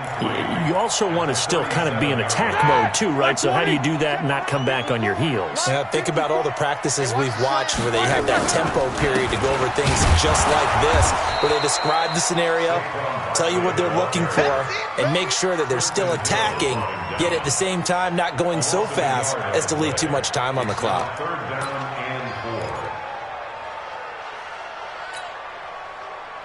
you also want to still kind of be in attack mode too, right? So how do you do that and not come back on your heels? Yeah, think about all the practices we've watched where they have that tempo period to go over things just like this, where they describe the scenario, tell you what they're looking for, and make sure that they're still attacking, yet at the same time not going so fast as to leave too much time on the clock.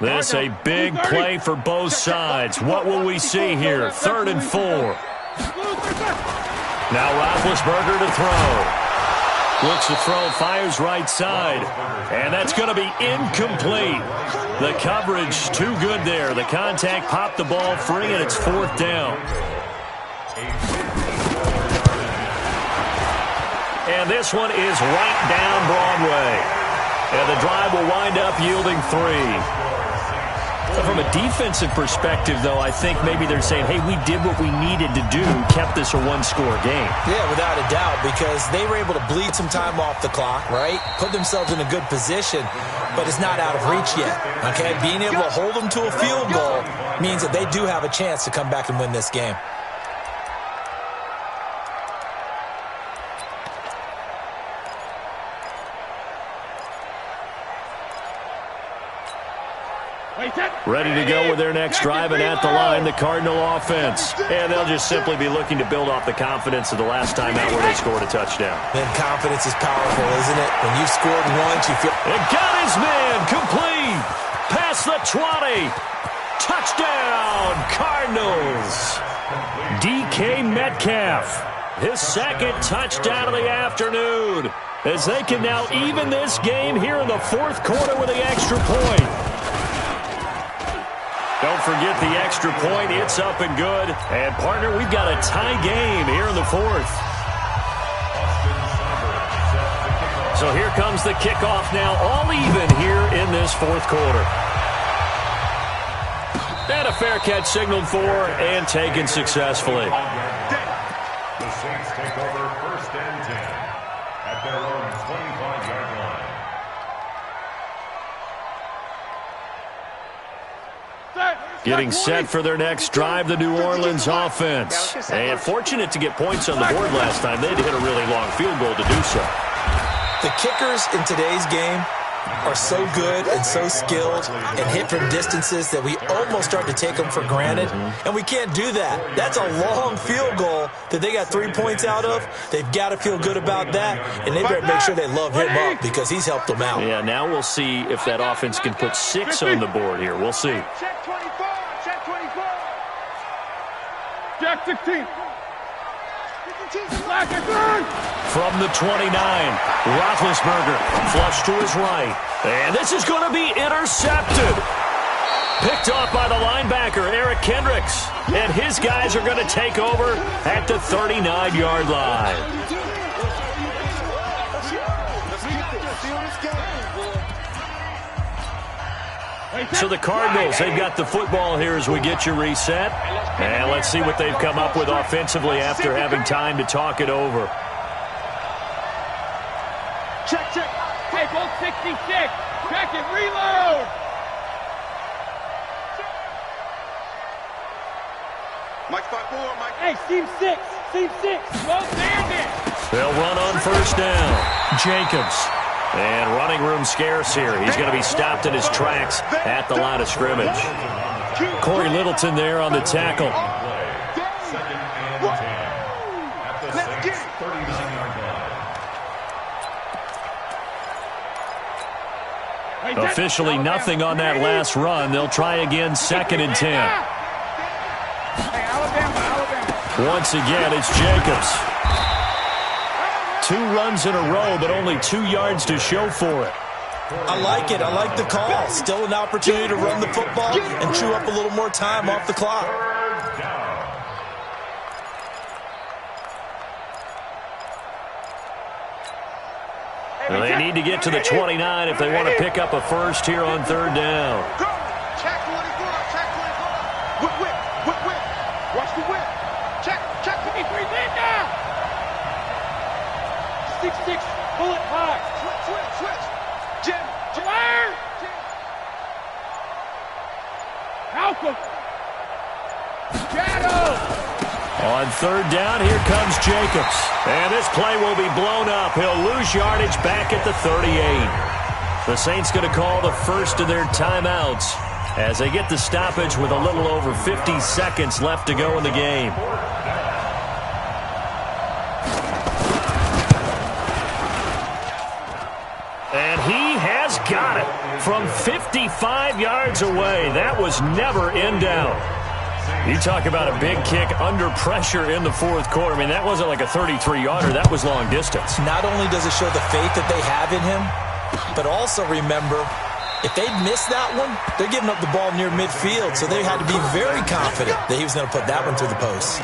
This a big play for both sides. What will we see here? 3rd and 4. Now Roethlisberger to throw. Looks to throw, fires right side. And that's going to be incomplete. The coverage too good there. The contact popped the ball free, and it's 4th down. And this one is right down Broadway. And the drive will wind up yielding 3. From a defensive perspective, though, I think maybe they're saying, hey, we did what we needed to do, kept this a one-score game. Yeah, without a doubt, because they were able to bleed some time off the clock, right? Put themselves in a good position, but it's not out of reach yet, okay? Being able to hold them to a field goal means that they do have a chance to come back and win this game. Ready to go with their next drive, and at the line, the Cardinal offense. And they'll just simply be looking to build off the confidence of the last time out where they scored a touchdown. And confidence is powerful, isn't it? When you've scored once, you feel... And got his man complete. Past the 20. Touchdown, Cardinals. DK Metcalf, his second touchdown of the afternoon, as they can now even this game here in the fourth quarter with the extra point. Don't forget the extra point. It's up and good. And, partner, we've got a tie game here in the fourth. So here comes the kickoff now, all even here in this fourth quarter. And a fair catch signaled for and taken successfully. The Saints take over first and 10 at their own 25-yard line. Getting set for their next drive, the New Orleans offense. And fortunate to get points on the board last time. They had to hit a really long field goal to do so. The kickers in today's game are so good and so skilled and hit from distances that we almost start to take them for granted. And we can't do that. That's a long field goal that they got 3 points out of. They've got to feel good about that, and they better make sure they love him up because he's helped them out. Yeah, now we'll see if that offense can put 6 on the board here. We'll see. Check 24. Check 24. Jack 16. From the 29, Roethlisberger flush to his right. And this is going to be intercepted. Picked off by the linebacker, Eric Kendricks. And his guys are going to take over at the 39-yard line. So the Cardinals, they've got the football here as we get you reset. And let's see what they've come up with offensively after having time to talk it over. Check, check. Hey, go 66. Check it. Reload. Mike 5-4, Mike. Hey, seam 6. Seam 6. Well, stand it. They'll run on first down. Jacobs. And running room scarce here. He's going to be stopped in his tracks at the line of scrimmage. Corey Littleton there on the tackle. Second and 10 at the Saints' 39-yard line. Officially nothing on that last run. They'll try again, second and 10. Hey, Alabama. Once again, it's Jacobs. 2 runs in a row, but only 2 yards to show for it. I like it. I like the call. Still an opportunity to run the football and chew up a little more time off the clock. Well, they need to get to the 29 if they want to pick up a first here on third down. Check 24. Check 24. Whip. Watch the whip. Check. 23. Lead down. 6-6. Pull it high. Switch. Jim. Fire. Malcolm. Shadow. On third down, here comes Jacobs. And this play will be blown up. He'll lose yardage back at the 38. The Saints going to call the first of their timeouts as they get the stoppage with a little over 50 seconds left to go in the game. And he has got it from 55 yards away. That was never in doubt. You talk about a big kick under pressure in the fourth quarter. I mean, that wasn't like a 33-yarder. That was long distance. Not only does it show the faith that they have in him, but also remember, if they'd missed that one, they're giving up the ball near midfield, so they had to be very confident that he was going to put that one through the post.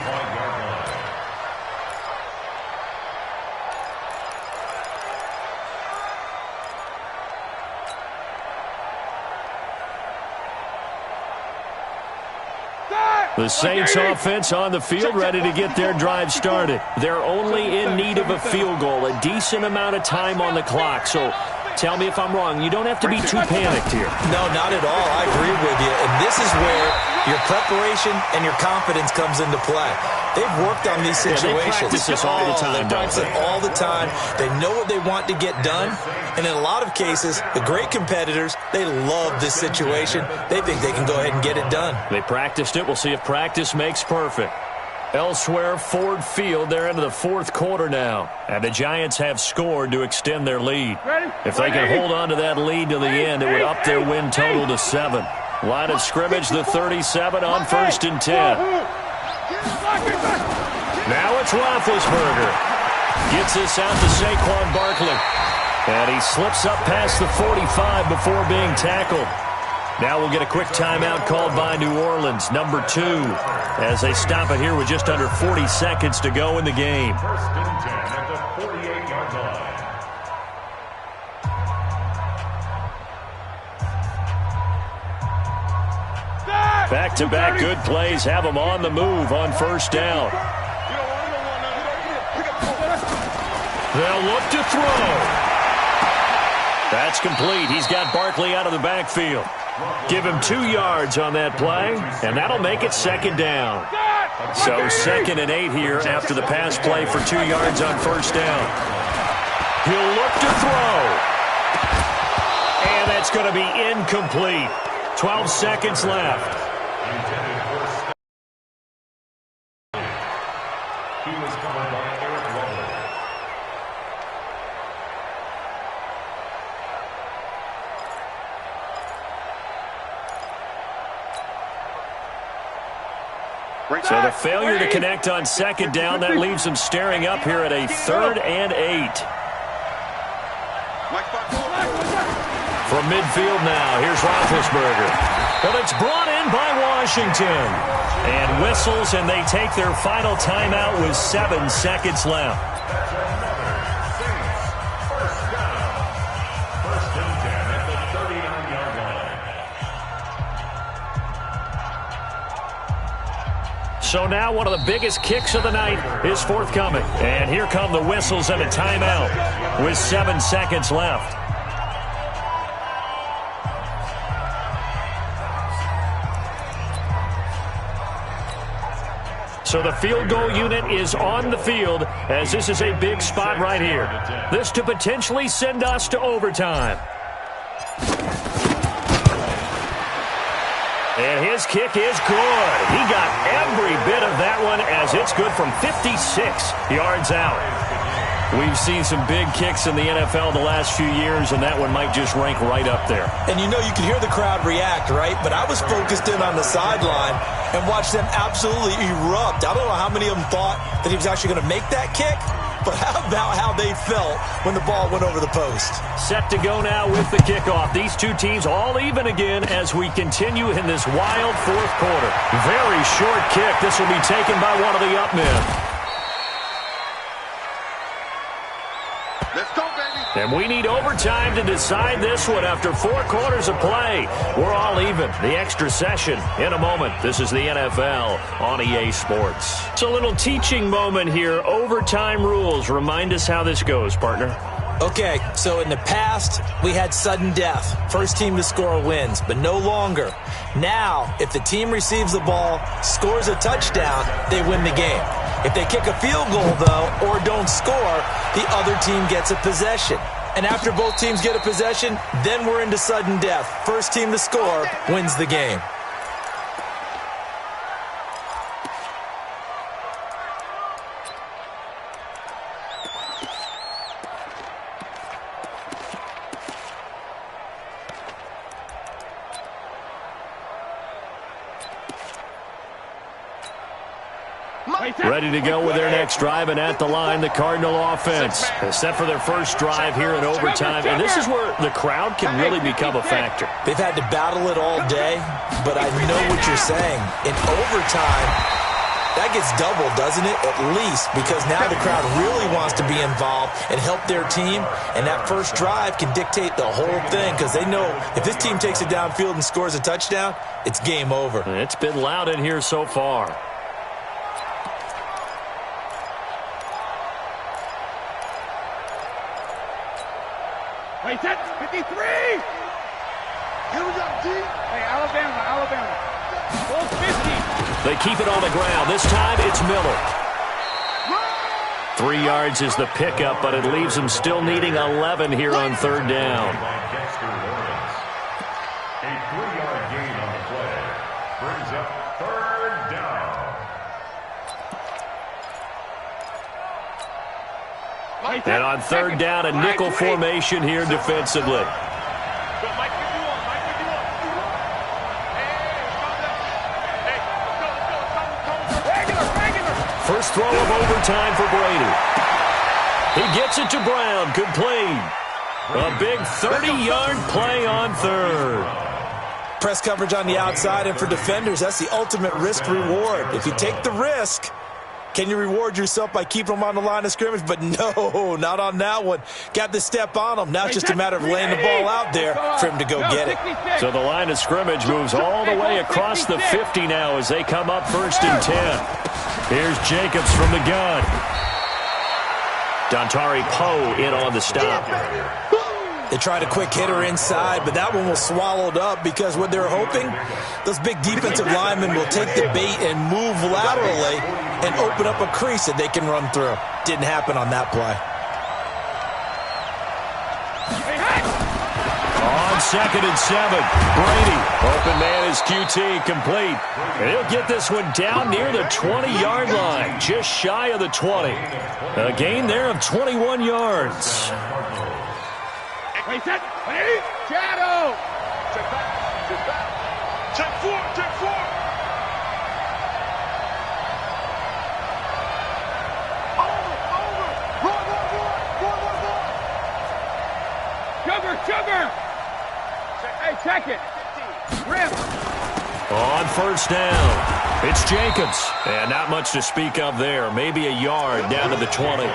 The Saints offense on the field, ready to get their drive started. They're only in need of a field goal, a decent amount of time on the clock. So tell me if I'm wrong. You don't have to be too panicked here. No, not at all. I agree with you. And this is where your preparation and your confidence comes into play. They've worked on these situations. They practice this all the time. They practice it all the time. They know what they want to get done. And in a lot of cases, the great competitors, they love this situation. They think they can go ahead and get it done. They practiced it. We'll see if practice makes perfect. Elsewhere, Ford Field, they're into the fourth quarter now. And the Giants have scored to extend their lead. If they can hold on to that lead to the end, it would up their win total to 7. Line of scrimmage, the 37 on 1st and 10. Now it's Roethlisberger. Gets this out to Saquon Barkley. And he slips up past the 45 before being tackled. Now we'll get a quick timeout called by New Orleans, number 2, as they stop it here with just under 40 seconds to go in the game. 1st and 10 at the 48-yard line. Back-to-back good plays have them on the move on 1st down. They'll look to throw. That's complete. He's got Barkley out of the backfield. Give him 2 yards on that play, and that'll make it 2nd down. So 2nd and 8 here after the pass play for 2 yards on 1st down. He'll look to throw. And that's going to be incomplete. 12 seconds left. He was covered by Eric Weddle. So the failure to connect on 2nd down, that leaves them staring up here at a 3rd and 8. From midfield now, here's Roethlisberger. Well, it's brought in by Washington. And whistles, and they take their final timeout with 7 seconds left. So now one of the biggest kicks of the night is forthcoming. And here come the whistles and a timeout with 7 seconds left. So the field goal unit is on the field as this is a big spot right here. This to potentially send us to overtime. And his kick is good. He got every bit of that one as it's good from 56 yards out. We've seen some big kicks in the NFL the last few years, and that one might just rank right up there. And you know, you can hear the crowd react, right? But I was focused in on the sideline and watched them absolutely erupt. I don't know how many of them thought that he was actually going to make that kick, but how about how they felt when the ball went over the post? Set to go now with the kickoff. These two teams all even again as we continue in this wild fourth quarter. Very short kick. This will be taken by one of the up men. Let's go, baby. And we need overtime to decide this one after 4 quarters of play. We're all even. The extra session in a moment. This is the NFL on EA Sports. It's a little teaching moment here. Overtime rules. Remind us how this goes, partner. Okay, so in the past, we had sudden death. First team to score wins, but no longer. Now, if the team receives the ball, scores a touchdown, they win the game. If they kick a field goal, though, or don't score, the other team gets a possession. And after both teams get a possession, then we're into sudden death. First team to score wins the game. Ready to go with their next drive, and at the line, the Cardinal offense. Set for their first drive here in overtime, and this is where the crowd can really become a factor. They've had to battle it all day, but I know what you're saying. In overtime, that gets doubled, doesn't it? At least, because now the crowd really wants to be involved and help their team, and that first drive can dictate the whole thing because they know if this team takes it downfield and scores a touchdown, it's game over. It's been loud in here so far. Wait, that's 53! Here we go, G. Hey, Alabama. Full speed. They keep it on the ground. This time it's Miller. 3 yards is the pickup, but it leaves them still needing 11 here on third down. A 3-yard gain on the play brings up third down. And on third down, a nickel formation here defensively. First throw of overtime for Brady. He gets it to Brown. Complete. A big 30-yard play on third. Press coverage on the outside, and for defenders, that's the ultimate risk-reward. If you take the risk, can you reward yourself by keeping them on the line of scrimmage? But no, not on that one. Got the step on them. Now it's just a matter of laying the ball out there for him to go get it. So the line of scrimmage moves all the way across the 50 now as they come up 1st and 10. Here's Jacobs from the gun. Dontari Poe in on the stop. They tried a quick hitter inside, but that one was swallowed up because what they're hoping, those big defensive linemen will take the bait and move laterally and open up a crease that they can run through. Didn't happen on that play. On 2nd and 7, Brady. Open man is QT, complete. And he'll get this one down near the 20-yard line, just shy of the 20. A gain there of 21 yards. Wait, set, wait, shadow. Check back, check forward, check forward. Over, sugar. Hey, check it. Rim. On 1st down, it's Jacobs. And not much to speak of there. Maybe a yard down to the 20.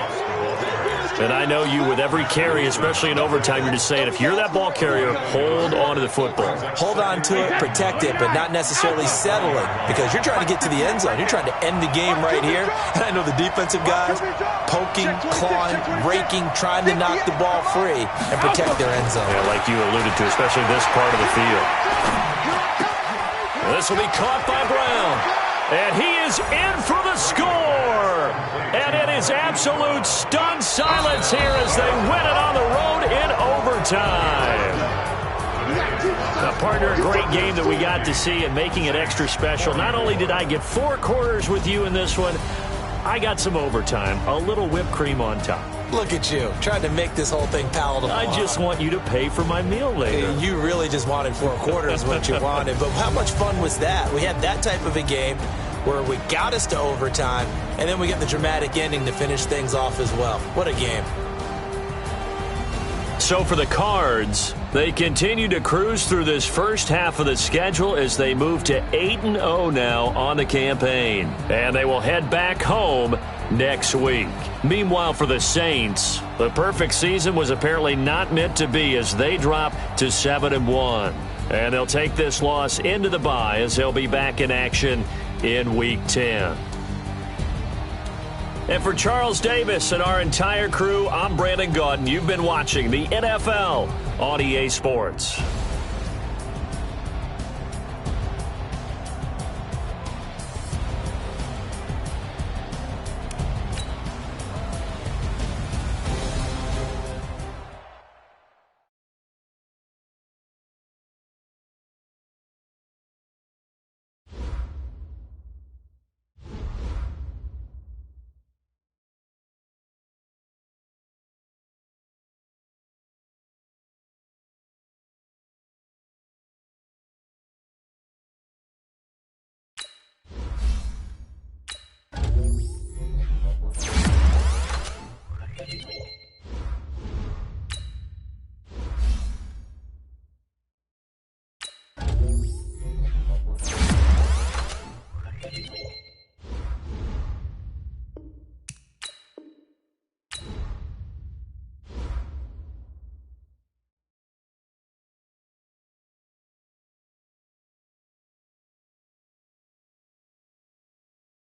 And I know you, with every carry, especially in overtime, you're just saying, if you're that ball carrier, hold on to the football. Hold on to it, protect it, but not necessarily settle it, because you're trying to get to the end zone. You're trying to end the game right here. And I know the defensive guys poking, clawing, raking, trying to knock the ball free and protect their end zone. Yeah, like you alluded to, especially this part of the field. This will be caught by Brown. And he is in for the score. And it is absolute stunned silence here as they win it on the road in overtime. Partner, a great game that we got to see and making it extra special. Not only did I get 4 quarters with you in this one, I got some overtime, a little whipped cream on top. Look at you, trying to make this whole thing palatable. I just want you to pay for my meal later. You really just wanted 4 quarters what you wanted. But how much fun was that? We had that type of a game where we got us to overtime, and then we get the dramatic ending to finish things off as well. What a game. So for the Cards, they continue to cruise through this first half of the schedule as they move to 8-0 now on the campaign. And they will head back home next week. Meanwhile, for the Saints, the perfect season was apparently not meant to be as they drop to 7-1. And they'll take this loss into the bye as they'll be back in action in Week 10. And for Charles Davis and our entire crew, I'm Brandon Gaudin. You've been watching the NFL on EA Sports.